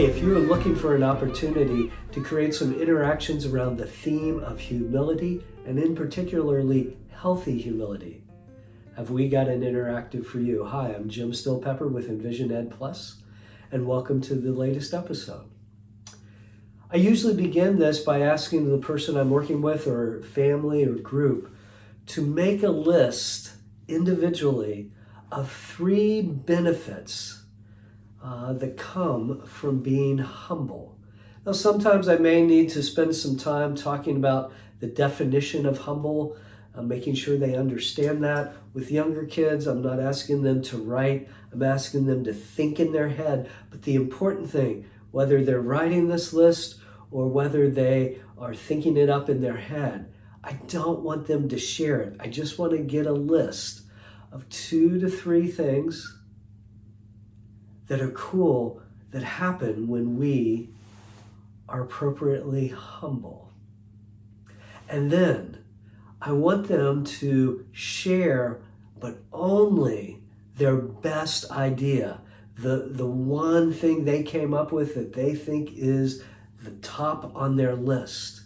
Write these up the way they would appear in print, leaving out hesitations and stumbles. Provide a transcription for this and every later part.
Hey, if you are looking for an opportunity to create some interactions around the theme of humility, and in particularly healthy humility, have we got an interactive for you? Hi, I'm Jim Stillpepper with Envision Ed Plus, and welcome to the latest episode. I usually begin this by asking the person I'm working with or family or group to make a list individually of 3 benefits that come from being humble. Now, sometimes I may need to spend some time talking about the definition of humble, making sure they understand that. With younger kids, I'm not asking them to write, I'm asking them to think in their head. But the important thing, whether they're writing this list or whether they are thinking it up in their head, I don't want them to share it. I just want to get a list of 2 to 3 things that are cool that happen when we are appropriately humble. And then I want them to share, but only their best idea, the one thing they came up with that they think is the top on their list.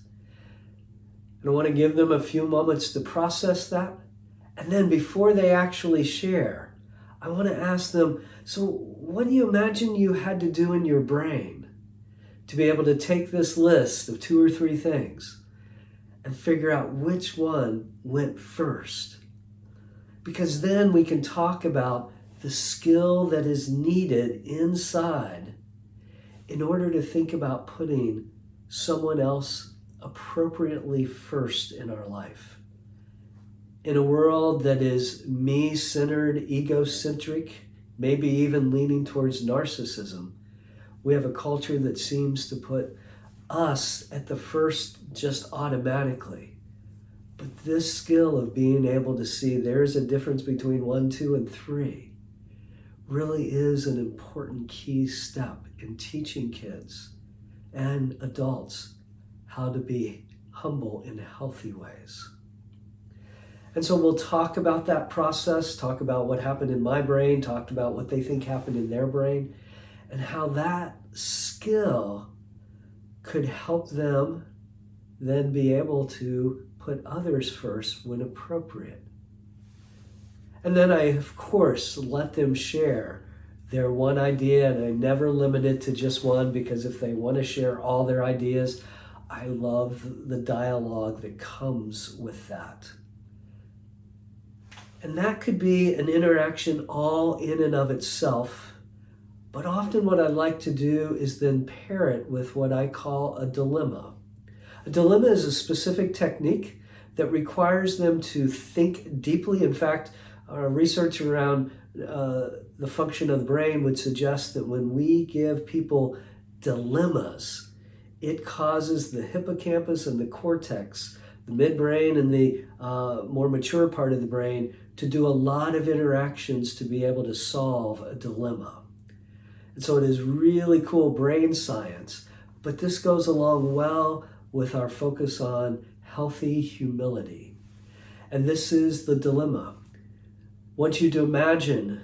And I want to give them a few moments to process that. And then before they actually share, I want to ask them, so what do you imagine you had to do in your brain to be able to take this list of 2 or 3 things and figure out which one went first? Because then we can talk about the skill that is needed inside in order to think about putting someone else appropriately first in our life. In a world that is me-centered, egocentric, maybe even leaning towards narcissism, we have a culture that seems to put us at the first just automatically. But this skill of being able to see there's a difference between 1, 2, and 3 really is an important key step in teaching kids and adults how to be humble in healthy ways. And so we'll talk about that process, talk about what happened in my brain, talk about what they think happened in their brain, and how that skill could help them then be able to put others first when appropriate. And then I, of course, let them share their one idea, and I never limit it to just one, because if they want to share all their ideas, I love the dialogue that comes with that. And that could be an interaction all in and of itself. But often what I like to do is then pair it with what I call a dilemma. A dilemma is a specific technique that requires them to think deeply. In fact, research around the function of the brain would suggest that when we give people dilemmas, it causes the hippocampus and the cortex, the midbrain and the more mature part of the brain, to do a lot of interactions to be able to solve a dilemma. And so it is really cool brain science, but this goes along well with our focus on healthy humility. And this is the dilemma. I want you to imagine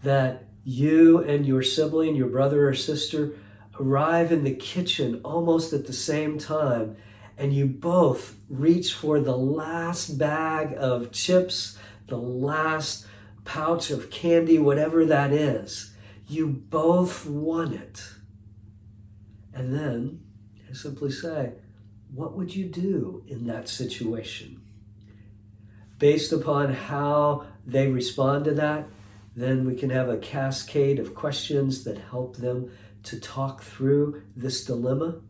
that you and your sibling, your brother or sister, arrive in the kitchen almost at the same time, and you both reach for the last bag of chips, the last pouch of candy, whatever that is. You both want it. And then I simply say, what would you do in that situation? Based upon how they respond to that, then we can have a cascade of questions that help them to talk through this dilemma.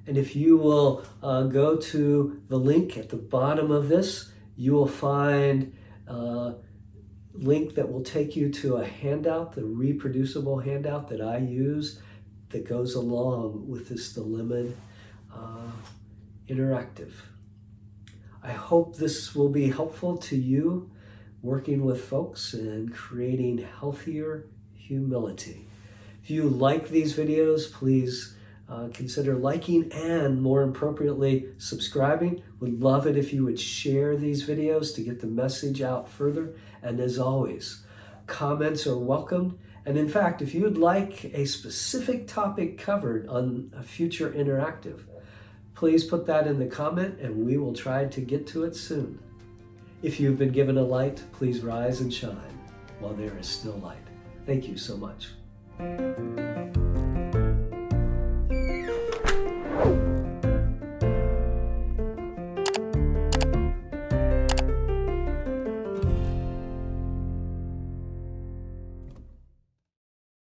And if you will go to the link at the bottom of this, you will find a link that will take you to a handout, the reproducible handout that I use that goes along with this dilemma interactive. I hope this will be helpful to you working with folks and creating healthier humility. If you like these videos, please consider liking and, more appropriately, subscribing. Would love it if you would share these videos to get the message out further. And as always, comments are welcomed, And in fact, if you'd like a specific topic covered on a future interactive, please put that in the comment and we will try to get to it soon. If you've been given a light, please rise and shine while there is still light. Thank you so much.